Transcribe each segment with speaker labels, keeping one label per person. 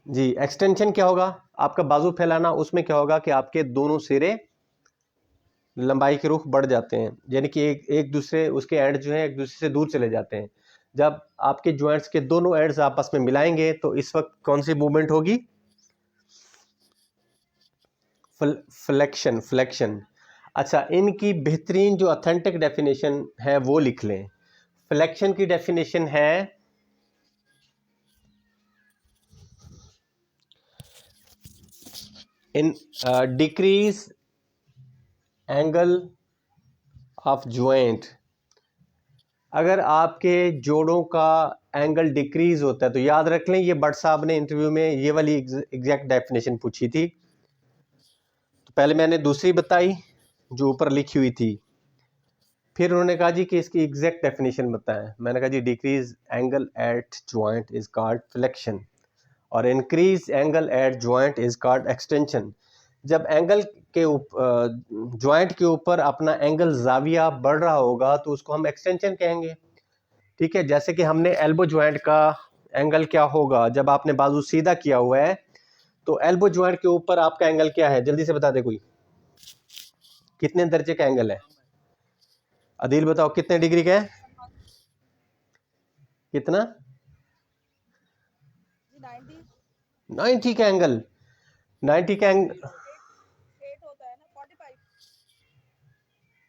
Speaker 1: जी, extension क्या होगा? आपका बाजू फैलाना, उसमें क्या होगा कि आपके दोनों सिरे लंबाई के रुख बढ़ जाते हैं, यानी कि एक एक दूसरे उसके एंड जो है एक दूसरे से दूर चले जाते हैं। जब आपके जॉइंट्स के दोनों एंड्स आपस में मिलाएंगे तो इस वक्त कौन सी मूवमेंट होगी? Flexion, flexion. अच्छा, इनकी बेहतरीन जो ऑथेंटिक डेफिनेशन है वो लिख लें। फ्लेक्शन की डेफिनेशन है in decrease angle of joint. अगर आपके जोड़ों का एंगल डिक्रीज होता है तो याद रख लें, ये भट्ट साहब ने इंटरव्यू में ये वाली एग्जैक्ट डेफिनेशन पूछी थी। तो पहले मैंने दूसरी बताई जो ऊपर लिखी हुई थी, फिर उन्होंने कहा जी कि इसकी एग्जैक्ट डेफिनेशन बताएं। मैंने कहा जी decrease angle at joint is called flexion और increase angle at joint is called extension. जब एंगल के ज्वाइंट के ऊपर अपना एंगल जाविया बढ़ रहा होगा तो उसको हम एक्सटेंशन कहेंगे। ठीक है, जैसे कि हमने एल्बो ज्वाइंट का एंगल क्या होगा जब आपने बाजू सीधा किया हुआ है, तो एल्बो ज्वाइंट के ऊपर आपका एंगल क्या है? जल्दी से बता दे कोई, कितने दर्जे का एंगल है? अदील बताओ कितने डिग्री का है? कितना? 90 का एंगल। 90 का एंगल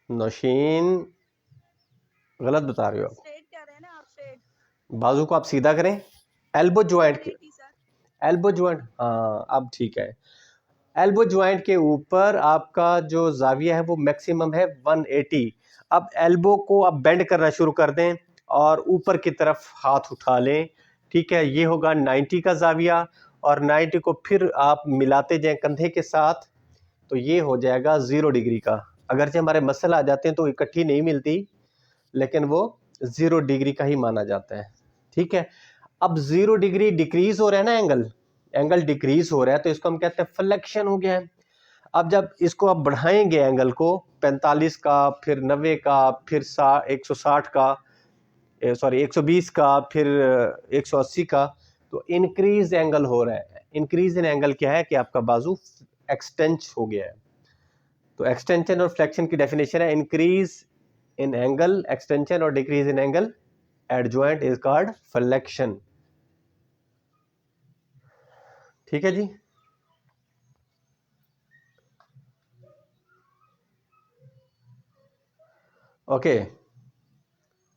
Speaker 1: नौशीन गलत बता रहे हो आप। बाजू को आप सीधा करें, एल्बो ज्वाइंट के, एल्बो ज्वाइंट, हाँ अब ठीक है। एल्बो ज्वाइंट के ऊपर आपका जो जाविया है वो मैक्सिमम है 180। अब एल्बो को आप बेंड करना शुरू कर दें और ऊपर की तरफ हाथ उठा लें। ठीक है, ये होगा 90 का जाविया और 90 को फिर आप मिलाते जाएं कंधे के साथ तो ये हो जाएगा 0 डिग्री का। अगर से हमारे मसल आ जाते हैं तो इकट्ठी नहीं मिलती, लेकिन वो 0 डिग्री का ही माना जाता है। ठीक है, अब 0 डिग्री डिक्रीज हो रहा है ना, एंगल एंगल डिक्रीज हो रहा है तो इसको हम कहते हैं फ्लेक्शन हो गया है। अब जब इसको आप बढ़ाएंगे एंगल को 45 का, फिर 90 का, फिर 160 का, सॉरी 120 का, फिर 180 का, तो इंक्रीज एंगल हो रहा है। इंक्रीज इन एंगल क्या है कि आपका बाजू एक्सटेंच हो गया है। तो एक्सटेंशन और फ्लेक्शन की डेफिनेशन है इंक्रीज इन एंगल एक्सटेंशन और decrease in angle eight joint is called flexion. ठीक है जी। ओके,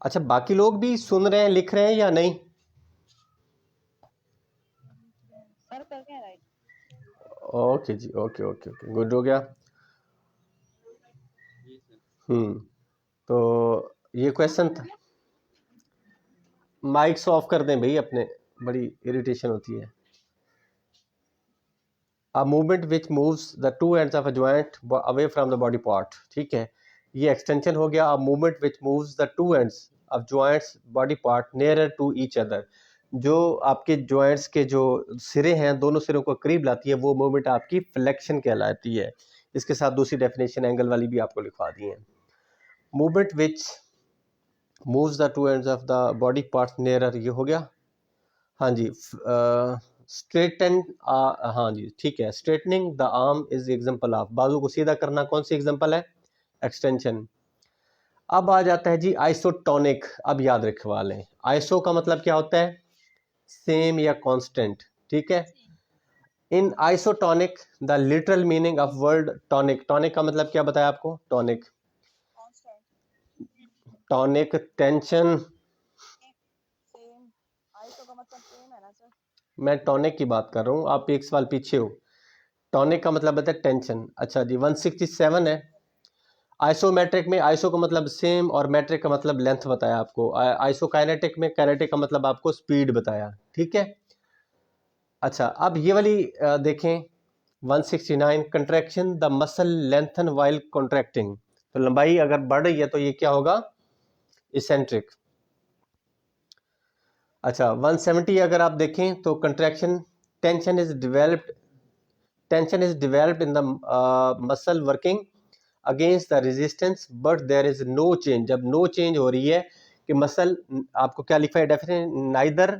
Speaker 1: अच्छा बाकी लोग भी सुन रहे हैं, लिख रहे हैं या नहीं? ओके जी, ओके ओके ओके, गुड हो गया। तो ये क्वेश्चन था। माइक्स ऑफ कर दें भाई अपने, बड़ी इरिटेशन होती है। A movement which moves the two ends of a joint away from the body part। ठीक है, ये एक्सटेंशन हो गया। A movement which moves the two ends of joints body part nearer to each other। जो आपके joints के जो सिरे हैं दोनों सिरों को करीब लाती है वो मूवमेंट आपकी फ्लेक्शन कहलाती है। इसके साथ दूसरी डेफिनेशन एंगल वाली भी आपको लिखवा दी है। Movement which moves the two ends of the body parts nearer, ये हो गया। हाँ जी, स्ट्रेटन, हाँ जी ठीक है, straightening the arm is example of, बाजू को सीधा करना कौन सी एग्जांपल है? एक्सटेंशन। अब आ जाता है जी आइसोटोनिक। अब याद रखवा लें, आइसो का मतलब क्या होता है? सेम या कांस्टेंट। ठीक है, in isotonic the literal meaning of word tonic, tonic का मतलब क्या बताया आपको? Tonic, tonic tension. मैं टॉनिक की बात कर रहा हूँ, आप एक सवाल पीछे हो। टॉनिक का मतलब है टेंशन। अच्छा जी, 167 है। आइसोमेट्रिक में आइसो का मतलब सेम और मेट्रिक का मतलब लेंथ बताया आपको। आइसोकाइनेटिक में काइनेटिक का मतलब आपको स्पीड बताया। ठीक है, अच्छा अब ये वाली देखें 169, contraction the muscle lengthen while contracting. तो लंबाई अगर बढ़ रही है तो ये क्या होगा? इसेंट्रिक। अच्छा 170 अगर आप देखें तो contraction, tension is developed, tension is developed in the muscle working against the resistance but there is no change. जब नो चेंज हो रही है कि मसल, आपको क्या लिखा है डेफिनेशन? नाइदर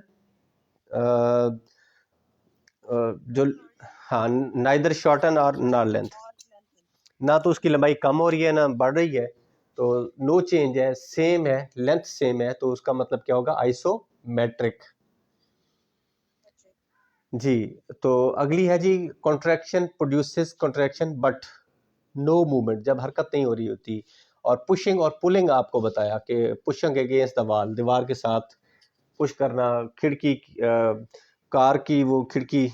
Speaker 1: जो हाँ, नाइदर शॉर्टन और ना लेंथ, ना तो उसकी लंबाई कम हो रही है ना बढ़ रही है, तो नो चेंज है, सेम है, लेंथ सेम है, तो उसका मतलब क्या होगा, आइसोमेट्रिक। जी, तो अगली है जी, contraction produces contraction but no movement, जब हरकत नहीं हो रही होती। और पुशिंग और पुलिंग आपको बताया कि पुशिंग अगेंस्ट द वॉल, दीवार के साथ पुश करना, खिड़की कार की वो खिड़की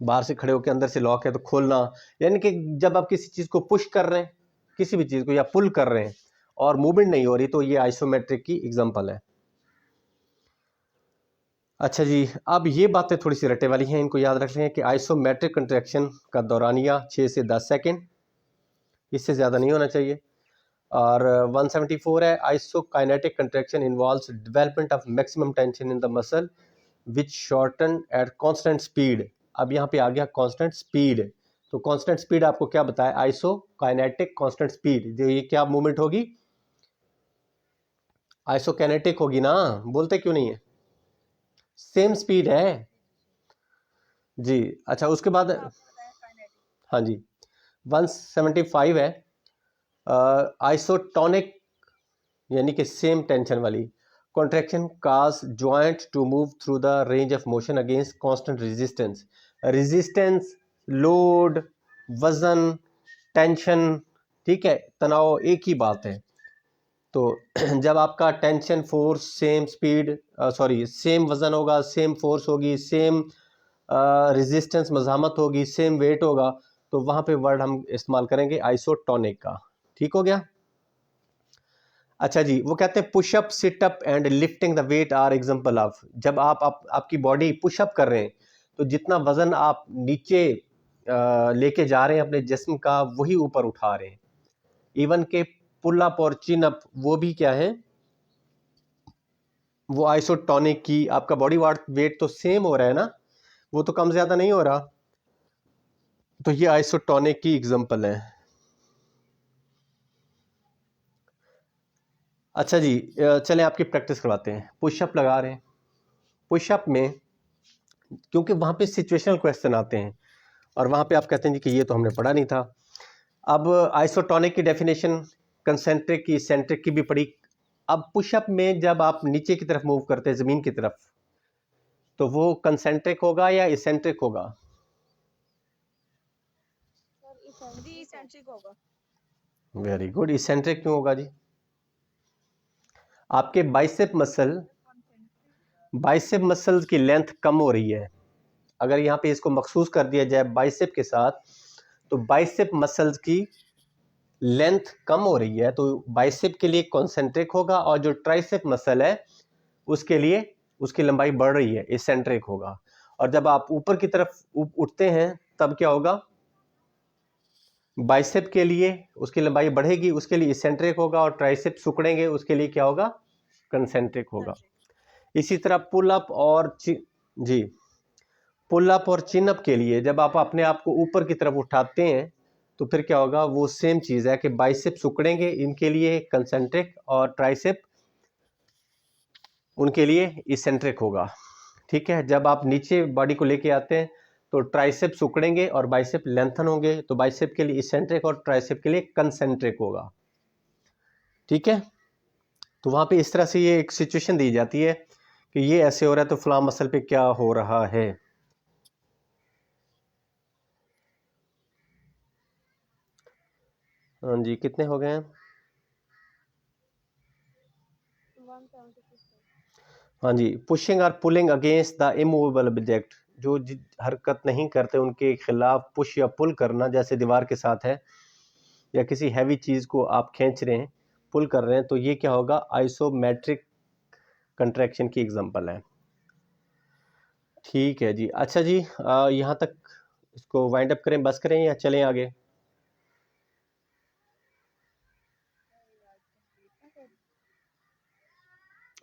Speaker 1: बाहर से खड़े होकर अंदर से लॉक है तो खोलना, यानी कि जब आप किसी चीज को पुश कर रहे हैं, किसी भी चीज को, या पुल कर रहे हैं और मूवमेंट नहीं हो रही, तो ये आइसोमेट्रिक की एग्जांपल है। अच्छा जी, अब ये बातें थोड़ी सी रटे वाली हैं, इनको याद रख लें कि आइसोमेट्रिक कंट्रैक्शन का दौरानिया 6 से 10 सेकंड, इससे ज़्यादा नहीं होना चाहिए। और 174 है, isokinetic contraction involves development of maximum tension in the muscle which shorten at constant speed. अब यहाँ पे आ गया कांस्टेंट स्पीड, तो कांस्टेंट स्पीड आपको क्या बताया, आइसोकाइनेटिक कांस्टेंट स्पीड, जो ये क्या मूवमेंट होगी, आइसोकाइनेटिक होगी ना, बोलते क्यों नहीं है, सेम स्पीड है जी। अच्छा, उसके बाद हाँ जी, 175 है, आइसोटोनिक यानी कि सेम टेंशन वाली, contraction cause joint to move through the range of motion against constant resistance. Resistance, load, वजन, टेंशन, ठीक है, तनाव एक ही बात है। तो जब आपका tension force same speed, sorry same वजन होगा, सेम फोर्स होगी, सेम रेजिस्टेंस मज़ामत होगी, सेम वेट होगा, तो वहाँ पे वर्ड हम इस्तेमाल करेंगे आइसोटोनिक का। ठीक हो गया। अच्छा जी, वो कहते हैं pushup, situp and lifting the weight are example of, जब आपकी बॉडी पुशअप कर रहे हैं तो जितना वजन आप नीचे लेके जा रहे हैं अपने जिस्म का, वही ऊपर उठा रहे हैं। इवन के पुल अप और चिन अप, वो भी क्या है, वो आइसोटोनिक की, आपका बॉडी वेट तो सेम हो रहा है ना, वो तो कम ज्यादा नहीं हो रहा, तो ये आइसोटोनिक की एग्जांपल है। अच्छा जी, चलें आपकी प्रैक्टिस करवाते हैं। पुशअप लगा रहे हैं, पुशअप में क्योंकि वहाँ पे सिचुएशनल क्वेश्चन आते हैं और वहाँ पे आप कहते हैं जी कि ये तो हमने पढ़ा नहीं था। अब आइसोटोनिक की डेफिनेशन कंसेंट्रिक की, सेंट्रिक की भी पढ़ी। अब पुशअप में जब आप नीचे की तरफ मूव करते हैं, ज़मीन की तरफ, तो वो कंसेंट्रिक होगा या इसेंट्रिक होगा? वेरी गुड, इसेंट्रिक क्यों होगा जी? आपके बाइसेप मसल्स की लेंथ कम हो रही है। अगर यहाँ पे इसको मखसूस कर दिया जाए बाइसेप के साथ, तो बाइसेप मसल्स की लेंथ कम हो रही है, तो बाइसेप के लिए कॉन्सेंट्रिक होगा, और जो ट्राइसेप मसल है उसके लिए उसकी लंबाई बढ़ रही है, इसेंट्रिक होगा। और जब आप ऊपर की तरफ उठते हैं तब क्या होगा, बाइसेप के लिए उसकी लंबाई बढ़ेगी, उसके लिए इसेंट्रिक होगा, और ट्राइसेप सिकुड़ेंगे, उसके लिए क्या होगा, कंसेंट्रिक होगा। इसी तरह पुल अप और जी, पुल अप और चिन अप के लिए जब आप अपने आप को ऊपर की तरफ उठाते हैं तो फिर क्या होगा, वो सेम चीज़ है कि बाइसेप सिकुड़ेंगे, इनके लिए कंसेंट्रिक, और ट्राइसेप उनके लिए इसेंट्रिक होगा। ठीक है, जब आप नीचे बॉडी को लेके आते हैं तो ट्राइसेप सिकुड़ेंगे और बाइसेप लेंथन होंगे, तो बाइसेप के लिए इसेंट्रिक और ट्राइसेप के लिए कंसेंट्रिक होगा। ठीक है, तो वहाँ पे इस तरह से ये एक सिचुएशन दी जाती है कि ये ऐसे हो रहा है तो फलां मसल पे क्या हो रहा है। हाँ जी, कितने हो गए हैं? हाँ जी, पुशिंग और pulling against the immovable object, जो हरकत नहीं करते उनके खिलाफ पुश या पुल करना, जैसे दीवार के साथ है या किसी हैवी चीज़ को आप खींच रहे हैं, पुल कर रहे हैं, तो ये क्या होगा, आइसोमेट्रिक कंट्रैक्शन की एग्जांपल है। ठीक है जी। अच्छा जी, यहाँ तक इसको वाइंड अप करें, बस करें या चलें आगे?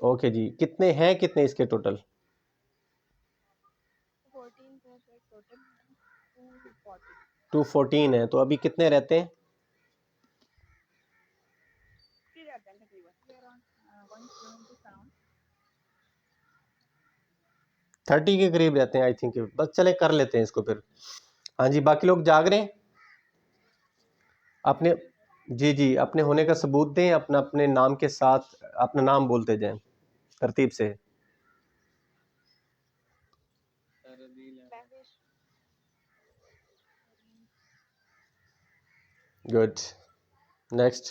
Speaker 1: ओके जी, कितने हैं, कितने इसके टोटल? 214 है, तो अभी कितने रहते हैं? 30 के करीब रहते हैं आई थिंक। बस चले कर लेते हैं इसको फिर। हाँ जी, बाकी लोग जाग रहे हैं अपने? जी जी, अपने होने का सबूत दें, अपना अपने नाम के साथ अपना नाम बोलते जाएं तरतीब से। Good, next.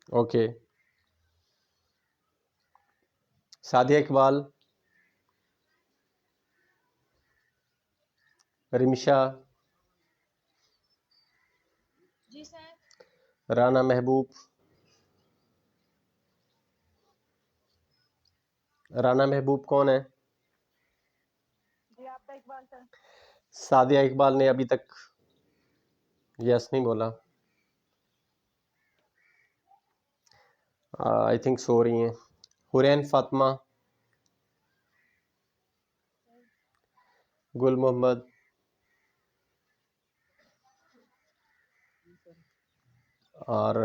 Speaker 1: Okay, Sadia Iqbal, Rimisha,
Speaker 2: जी सर।
Speaker 1: राना महबूब, राना महबूब कौन है?
Speaker 2: जी आपका इकबाल सर।
Speaker 1: सादिया इकबाल ने अभी तक यस नहीं बोला, आई थिंक सो रही हैं। हुरैन फातिमा, गुल मोहम्मद, और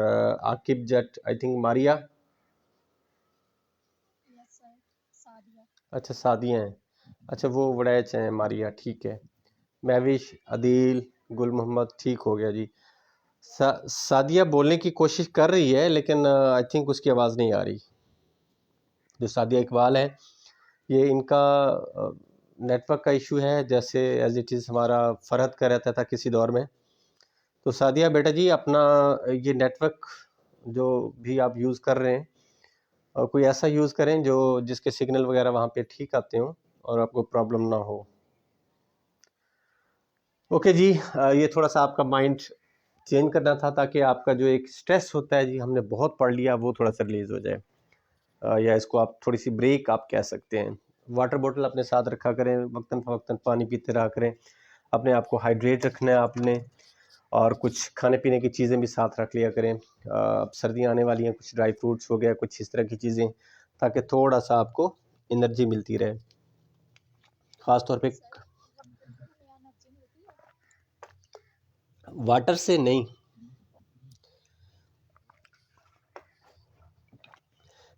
Speaker 1: Aqib Jat, I think Maria.
Speaker 2: Yes sir, Sadia.
Speaker 1: अच्छा सादिया हैं, अच्छा वो वड़ैच हैं मारिया, ठीक है। महविश, अदील, गुल मोहम्मद, ठीक हो गया जी। सादिया बोलने की कोशिश कर रही है लेकिन आई थिंक उसकी आवाज़ नहीं आ रही। जो सादिया इकबाल है, ये इनका नेटवर्क का इशू है, जैसे एज इट इज़ हमारा फ़रहत का रहता था किसी दौर में। तो सादिया बेटा जी, अपना ये नेटवर्क जो भी आप यूज़ कर रहे हैं, और कोई ऐसा यूज़ करें जो जिसके सिग्नल वगैरह वहाँ पे ठीक आते हों और आपको प्रॉब्लम ना हो। ओके जी, ये थोड़ा सा आपका माइंड चेंज करना था ताकि आपका जो एक स्ट्रेस होता है जी, हमने बहुत पढ़ लिया, वो थोड़ा सा रिलीज़ हो जाए। या इसको आप थोड़ी सी ब्रेक आप कह सकते हैं। वाटर बोतल अपने साथ रखा करें, वक्तन फ़वक्तन पानी पीते रहा करें, अपने आप को हाइड्रेट रखना है आपने, और कुछ खाने पीने की चीज़ें भी साथ रख लिया करें। अब सर्दियाँ आने वाली हैं, कुछ ड्राई फ्रूट्स हो गया, कुछ इस तरह की चीज़ें, ताकि थोड़ा सा आपको एनर्जी मिलती रहे। ख़ास तौर पे वाटर से नहीं,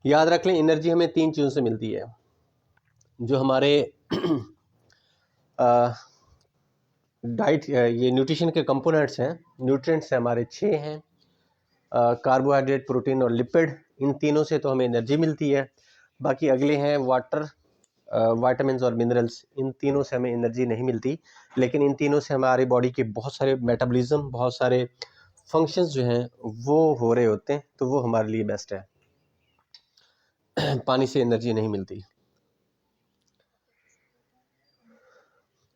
Speaker 1: याद रख लें एनर्जी हमें 3 चीज़ों से मिलती है। जो हमारे डाइट, ये न्यूट्रिशन के कंपोनेंट्स हैं, न्यूट्रिएंट्स हैं हमारे 6 हैं, कार्बोहाइड्रेट, प्रोटीन और लिपिड। इन तीनों से तो हमें एनर्जी मिलती है। बाकी अगले हैं वाटर, वाइटामिन और मिनरल्स। इन तीनों से हमें एनर्जी नहीं मिलती, लेकिन इन तीनों से हमारी बॉडी के बहुत सारे मेटाबॉलिज्म, बहुत सारे फंक्शंस जो हैं वो हो रहे होते हैं, तो वो हमारे लिए बेस्ट है। पानी से एनर्जी नहीं मिलती।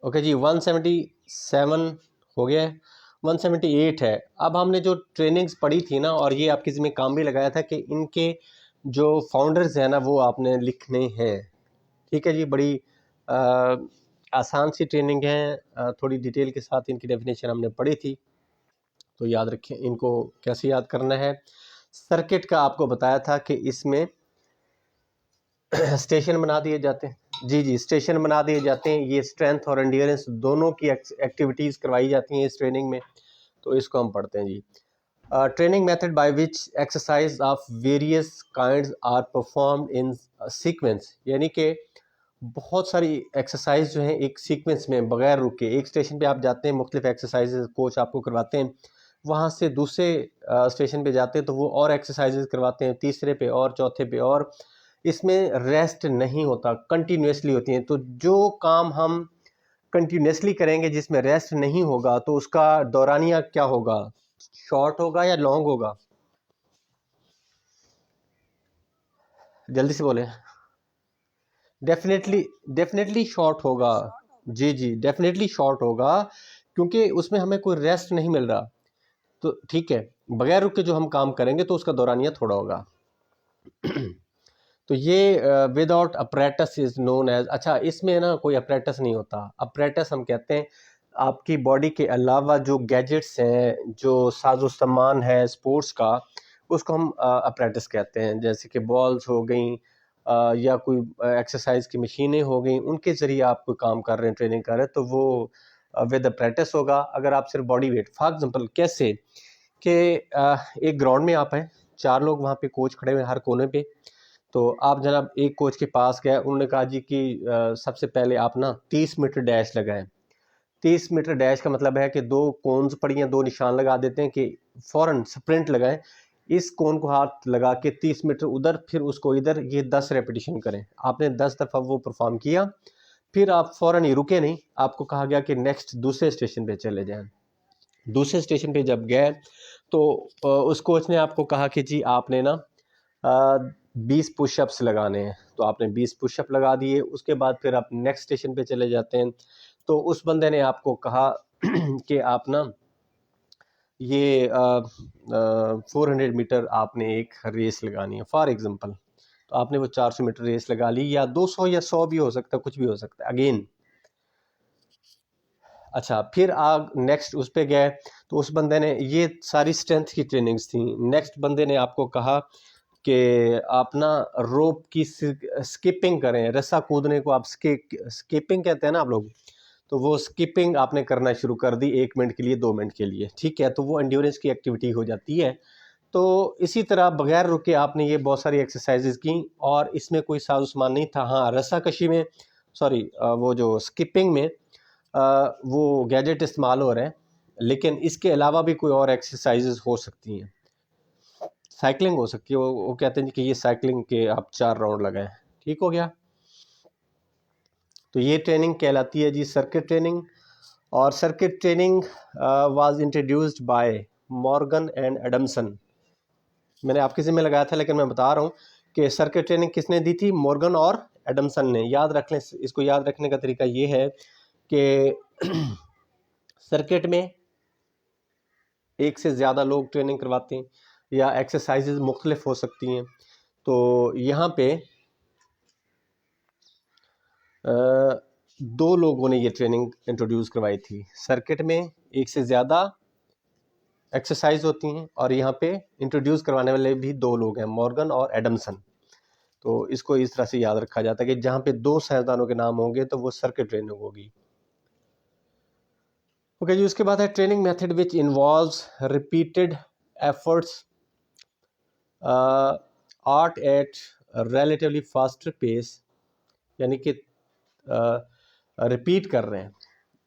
Speaker 1: ओके जी, 177 हो गया है, 178 है। अब हमने जो ट्रेनिंग्स पढ़ी थी ना, और ये आपकी ज़िम्मे काम भी लगाया था कि इनके जो फाउंडर्स हैं ना, वो आपने लिखने हैं। ठीक है जी, बड़ी आसान सी ट्रेनिंग है, थोड़ी डिटेल के साथ इनकी डेफिनेशन हमने पढ़ी थी, तो याद रखें इनको कैसे याद करना है। सर्किट का आपको बताया था कि इसमें स्टेशन बना दिए जाते हैं। जी जी, स्टेशन बना दिए जाते हैं। ये स्ट्रेंथ और एंड्योरेंस दोनों की एक्टिविटीज़ करवाई जाती हैं इस ट्रेनिंग में, तो इसको हम पढ़ते हैं जी। Training method by which exercise of various kinds are performed in sequence, यानी कि बहुत सारी एक्सरसाइज जो हैं एक सीक्वेंस में बगैर रुके, एक स्टेशन पे आप जाते हैं, मुख्तलिफ एक्सरसाइजेज कोच आपको करवाते हैं, वहाँ से दूसरे स्टेशन पे जाते हैं तो वो और एक्सरसाइजेज करवाते हैं, तीसरे पे और, चौथे पे और। इसमें रेस्ट नहीं होता, कंटिन्यूसली होती हैं। तो जो काम हम कंटिन्यूसली करेंगे जिसमें रेस्ट नहीं होगा, तो उसका दौरानिया क्या होगा, शॉर्ट होगा या लॉन्ग होगा? जल्दी से बोले। डेफिनेटली, डेफिनेटली शॉर्ट होगा। जी जी, डेफिनेटली शॉर्ट होगा, क्योंकि उसमें हमें कोई रेस्ट नहीं मिल रहा। तो ठीक है, बगैर रुक के जो हम काम करेंगे तो उसका दौरानिया थोड़ा होगा। तो ये without apparatus is known as, अच्छा इसमें ना कोई अपरेटस नहीं होता। अपरेटस हम कहते हैं आपकी बॉडी के अलावा जो गैजेट्स हैं, जो साजो सामान है स्पोर्ट्स का, उसको हम अपरेटस कहते हैं। जैसे कि बॉल्स हो गई, या कोई एक्सरसाइज की मशीनें हो गई, उनके ज़रिए आप कोई काम कर रहे हैं, ट्रेनिंग कर रहे हैं, तो वो विद अपरेटस होगा। अगर आप सिर्फ बॉडी वेट, फॉर एग्जांपल कैसे कि एक ग्राउंड में आप हैं, 4 लोग वहाँ पे कोच खड़े हुए हर कोने पे। तो आप जनाब एक कोच के पास गए, उन्होंने कहा जी कि सबसे पहले आप ना 30 मीटर डैश लगाएं। 30 मीटर डैश का मतलब है कि 2 कोन्स पड़ी हैं, 2 निशान लगा देते हैं कि फ़ौरन स्प्रिंट लगाएं। इस कोन को हाथ लगा के 30 मीटर उधर, फिर उसको इधर, ये 10 रेपिटेशन करें। आपने 10 दफ़ा वो परफॉर्म किया, फिर आप फ़ौरन ही रुके नहीं, आपको कहा गया कि नेक्स्ट दूसरे स्टेशन पे चले जाएं। दूसरे स्टेशन पे जब गए तो उस कोच ने आपको कहा कि जी आपने ना 20 पुशअप्स लगाने हैं। तो आपने 20 पुशअप लगा दिए। उसके बाद फिर आप नेक्स्ट स्टेशन पे चले जाते हैं, तो उस बंदे ने आपको कहा कि आप ना ये 400 मीटर आपने एक रेस लगानी है फॉर एग्जांपल। तो आपने वो 400 मीटर रेस लगा ली, या 200 या 100 भी हो सकता है, कुछ भी हो सकता है अगेन। अच्छा, फिर आप नेक्स्ट उस पे गए तो उस बंदे ने, ये सारी स्ट्रेंथ की ट्रेनिंग्स थी। नेक्स्ट बंदे ने आपको कहा कि आप ना रोप की स्किपिंग करें, रस्सा कूदने को आप स्किपिंग कहते हैं ना आप लोग। तो वो स्किपिंग आपने करना शुरू कर दी 1 मिनट के लिए, 2 मिनट के लिए, ठीक है। तो वो एंड्योरेंस की एक्टिविटी हो जाती है। तो इसी तरह बगैर रुके आपने ये बहुत सारी एक्सरसाइजेज की, और इसमें कोई साजो सामान नहीं था। हाँ, रस्सा कशी में, सॉरी, वो जो स्किपिंग में वो गैजेट इस्तेमाल हो रहे हैं, लेकिन इसके अलावा भी कोई और एक्सरसाइजेज हो सकती हैं। साइकिलिंग हो सकती है, वो कहते हैं कि ये साइकिलिंग के आप 4 राउंड लगाएं। ठीक हो गया। तो ये ट्रेनिंग कहलाती है जी सर्किट ट्रेनिंग। और circuit training was introduced by Morgan and Adamson. मैंने आपके ज़िम्मे लगाया था, लेकिन मैं बता रहा हूँ कि सर्किट ट्रेनिंग किसने दी थी, मॉर्गन और एडमसन ने। याद रख लें, इसको याद रखने का तरीका ये है कि सर्किट में एक से ज़्यादा लोग ट्रेनिंग करवाते हैं, या एक्सरसाइजेज मुख्तलिफ हो सकती हैं। तो यहाँ पे 2 लोगों ने ये ट्रेनिंग इंट्रोड्यूस करवाई थी। सर्किट में एक से ज़्यादा एक्सरसाइज होती हैं, और यहाँ पे इंट्रोड्यूस करवाने वाले भी 2 लोग हैं, मॉर्गन और एडमसन। तो इसको इस तरह से याद रखा जाता है कि जहाँ पे 2 साइंसदानों के नाम होंगे तो वो सर्किट ट्रेनिंग होगी। ओके जी, उसके बाद है training method which involves repeated efforts are at relatively faster pace. यानी कि रिपीट कर रहे हैं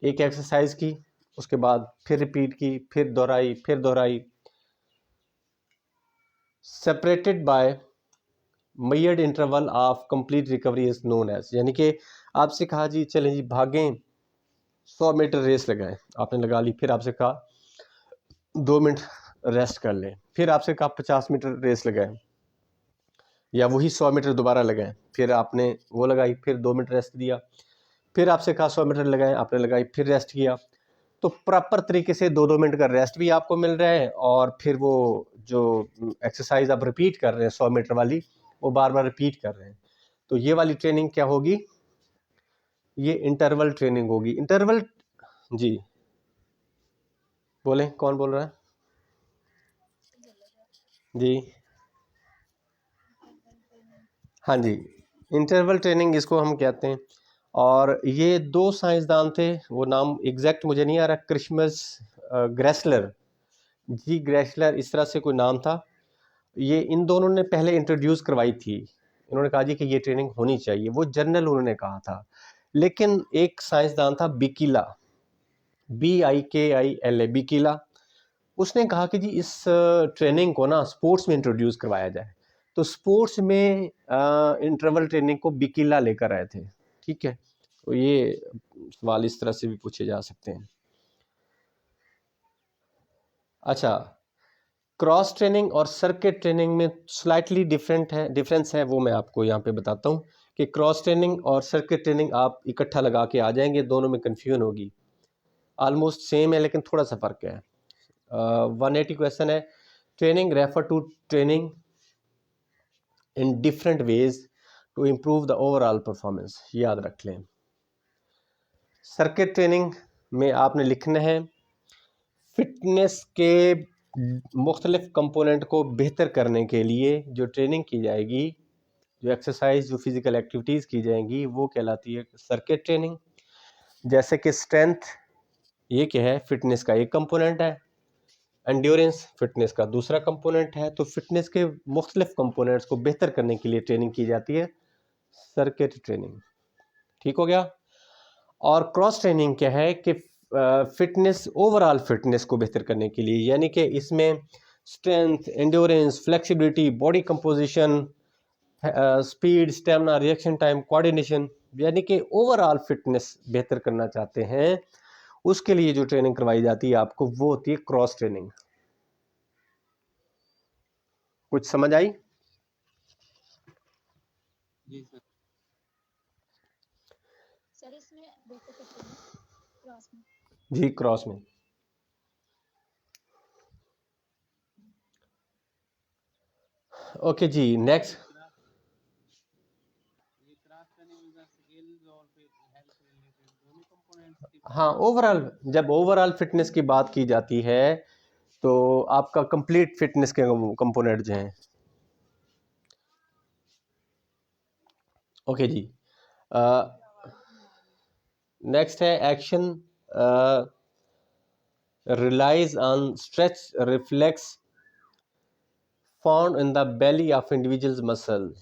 Speaker 1: एक एक्सरसाइज की, उसके बाद फिर रिपीट की, फिर दोहराई, फिर दोहराई। Separated by measured interval of complete recovery is known as. यानी कि आपसे कहा जी चलें जी भागें, 100 मीटर रेस लगाएं, आपने लगा ली। फिर आपसे कहा 2 मिनट रेस्ट कर लें। फिर आपसे कहा 50 मीटर रेस लगाएं, या वही 100 मीटर दोबारा लगाएं। फिर आपने वो लगाई, फिर 2 मिनट रेस्ट दिया। फिर आपसे कहा 100 मीटर लगाएं, आपने लगाई, फिर रेस्ट किया। तो प्रॉपर तरीके से 2-2 मिनट का रेस्ट भी आपको मिल रहा है, और फिर वो जो एक्सरसाइज आप रिपीट कर रहे हैं 100 मीटर वाली, वो बार बार रिपीट कर रहे हैं। तो ये वाली ट्रेनिंग क्या होगी, ये इंटरवल ट्रेनिंग होगी। इंटरवल, जी बोलें, कौन बोल रहा है जी? हाँ जी, इंटरवल ट्रेनिंग इसको हम कहते हैं। और ये 2 साइंसदान थे, वो नाम एग्जैक्ट मुझे नहीं आ रहा, क्रिस्मस ग्रेसलर, जी ग्रेसलर, इस तरह से कोई नाम था। ये इन दोनों ने पहले इंट्रोड्यूस करवाई थी। इन्होंने कहा जी कि ये ट्रेनिंग होनी चाहिए, वो जनरल उन्होंने कहा था। लेकिन एक साइंसदान था बिकीला, BIKILA, बिकीला, उसने कहा कि जी इस ट्रेनिंग को ना स्पोर्ट्स में इंट्रोड्यूस करवाया जाए। तो स्पोर्ट्स में इंटरवल ट्रेनिंग को बिकीला लेकर आए थे। ठीक है, तो ये सवाल इस तरह से भी पूछे जा सकते हैं। अच्छा, क्रॉस ट्रेनिंग और सर्किट ट्रेनिंग में स्लाइटली डिफरेंस है, वो मैं आपको यहाँ पे बताता हूँ कि क्रॉस ट्रेनिंग और सर्किट ट्रेनिंग आप इकट्ठा लगा के आ जाएंगे, दोनों में कन्फ्यूजन होगी। ऑलमोस्ट सेम है, लेकिन थोड़ा सा फ़र्क है। 180 क्वेश्चन है। Training refer to training in different ways to improve the overall performance, याद रख लें। सर्किट ट्रेनिंग में आपने लिखना है फिटनेस के मुख्तलिफ कंपोनेंट को बेहतर करने के लिए जो ट्रेनिंग की जाएगी, जो एक्सरसाइज, जो फिज़िकल एक्टिविटीज़ की जाएंगी, वो कहलाती है सर्किट ट्रेनिंग। जैसे कि स्ट्रेंथ, ये क्या है, फिटनेस का एक कंपोनेंट है। एंड्योरेंस फिटनेस का दूसरा कंपोनेंट है। तो फिटनेस के मुख्तलिफ कंपोनेंट्स को बेहतर करने के लिए ट्रेनिंग की जाती है, सर्किट ट्रेनिंग। ठीक हो गया। और क्रॉस ट्रेनिंग क्या है कि फिटनेस, ओवरऑल फिटनेस को बेहतर करने के लिए, यानी कि इसमें strength, endurance, flexibility, body composition, speed, stamina, reaction time, coordination, यानी कि ओवरऑल फिटनेस बेहतर करना चाहते हैं, उसके लिए जो ट्रेनिंग करवाई जाती है आपको, वो होती है क्रॉस ट्रेनिंग। कुछ समझ आई?
Speaker 3: जी सर।
Speaker 2: सर इसमें बेहतर करते हैं क्लास में।
Speaker 1: जी, क्रॉस में। ओके जी, नेक्स्ट।
Speaker 3: ये क्रॉस ट्रेनिंग में स्किल्स और फिर हेल्थ रिलेटेड दोनों कंपोनेंट्स की
Speaker 1: हाँ, ओवरऑल, जब ओवरऑल फिटनेस की बात की जाती है तो आपका कंप्लीट फिटनेस के कंपोनेंट जो हैं। ओके जी, नेक्स्ट है action relies on stretch reflex found in the belly of individuals muscle.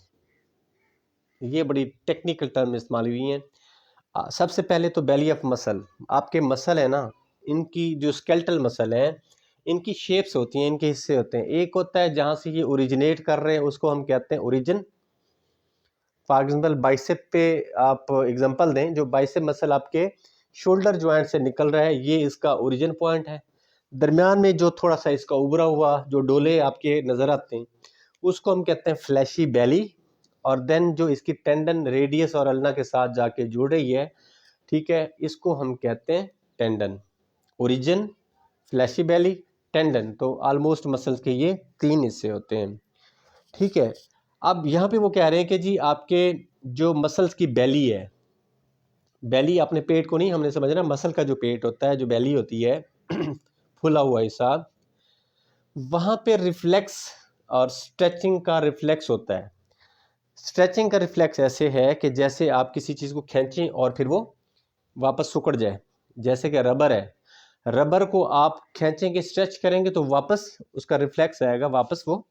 Speaker 1: ये बड़ी टेक्निकल टर्म इस्तेमाल हुई हैं। सबसे पहले तो बेली ऑफ मसल, आपके मसल है ना, इनकी जो स्केलेटल मसल है, इनकी शेप्स होती हैं, इनके हिस्से होते हैं। एक होता है जहाँ से ये ओरिजिनेट कर रहे हैं, उसको हम कहते हैं ओरिजिन। फॉर एग्जाम्पल बाइसेप पे आप एग्जांपल दें, जो बाइसेप मसल आपके शोल्डर ज्वाइंट से निकल रहा है, ये इसका ओरिजिन पॉइंट है। दरमियान में जो थोड़ा सा इसका उभरा हुआ जो डोले आपके नज़र आते हैं, उसको हम कहते हैं फ्लैशी बेली। और देन जो इसकी टेंडन रेडियस और अल्ना के साथ जाके जुड़ रही है, ठीक है, इसको हम कहते हैं टेंडन। ओरिजिन, फ्लैशी बेली, टेंडन। तो ऑलमोस्ट मसल्स के ये 3 हिस्से होते हैं। ठीक है। अब यहाँ पे वो कह रहे हैं कि जी आपके जो मसल्स की बेली है, बेली अपने पेट को नहीं हमने समझना, मसल का जो पेट होता है, जो बेली होती है फुला हुआ हिस्सा, वहाँ पे रिफ्लेक्स और स्ट्रेचिंग का रिफ्लेक्स होता है। स्ट्रेचिंग का रिफ्लेक्स ऐसे है कि जैसे आप किसी चीज़ को खींचें और फिर वो वापस सिकुड़ जाए। जैसे कि रबर है, रबर को आप खींचेंगे, स्ट्रेच करेंगे तो वापस उसका रिफ्लेक्स आएगा, वापस वो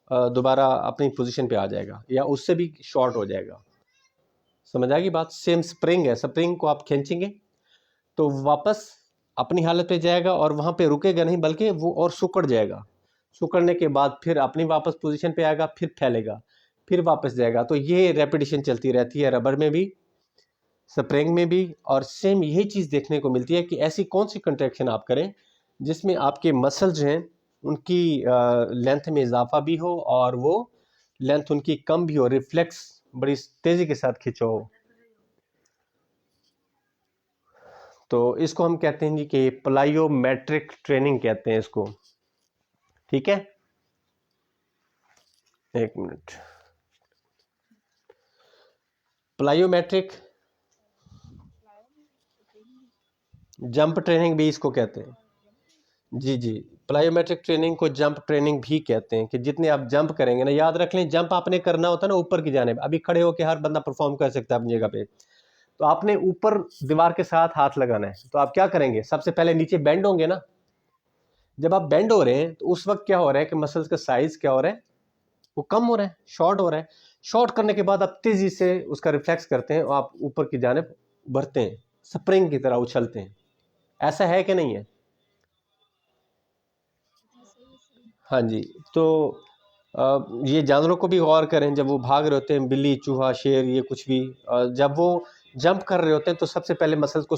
Speaker 1: दोबारा अपनी पोजीशन पे आ जाएगा या उससे भी शॉर्ट हो जाएगा। समझ आ गई बात? सेम स्प्रिंग है, स्प्रिंग को आप खींचेंगे तो वापस अपनी हालत पे जाएगा और वहाँ पे रुकेगा नहीं, बल्कि वो और सिकुड़ जाएगा। सिकुड़ने के बाद फिर अपनी वापस पोजीशन पे आएगा, फिर फैलेगा, फिर वापस जाएगा। तो ये रेपिटेशन चलती रहती है रबर में भी, स्प्रिंग में भी। और सेम यही चीज़ देखने को मिलती है कि ऐसी कौन सी कंट्रैक्शन आप करें जिसमें आपके मसल जो हैं उनकी लेंथ में इजाफा भी हो और वो लेंथ उनकी कम भी हो, रिफ्लेक्स बड़ी तेज़ी के साथ खिंचो हो। तो इसको हम कहते हैं जी कि प्लायोमेट्रिक ट्रेनिंग कहते हैं इसको। ठीक है, एक मिनट। प्लायोमेट्रिक जंप ट्रेनिंग भी इसको कहते हैं। जी जी, प्लायोमेट्रिक ट्रेनिंग को जंप ट्रेनिंग भी कहते हैं कि जितने आप जंप करेंगे ना, याद रख लें जंप आपने करना होता है ना ऊपर की जानिब। अभी खड़े होकर हर बंदा परफॉर्म कर सकता है अपनी जगह पे, तो आपने ऊपर दीवार के साथ हाथ लगाना है। तो आप क्या करेंगे, सबसे पहले नीचे बेंड होंगे ना। जब आप बेंड हो रहे हैं तो उस वक्त क्या हो रहा है कि मसल्स का साइज क्या हो रहा है, वो कम हो रहा है, शॉर्ट हो रहा है। शॉर्ट करने के बाद आप तेजी से उसका रिफ्लेक्स करते हैं और आप ऊपर की जानिब बढ़ते हैं, स्प्रिंग की तरह उछलते हैं। ऐसा है कि नहीं है? हाँ जी। तो ये जानवरों को भी गौर करें, जब वो भाग रहे होते हैं, बिल्ली, चूहा, शेर, ये कुछ भी, जब वो जंप कर रहे होते हैं तो सबसे पहले मसल्स को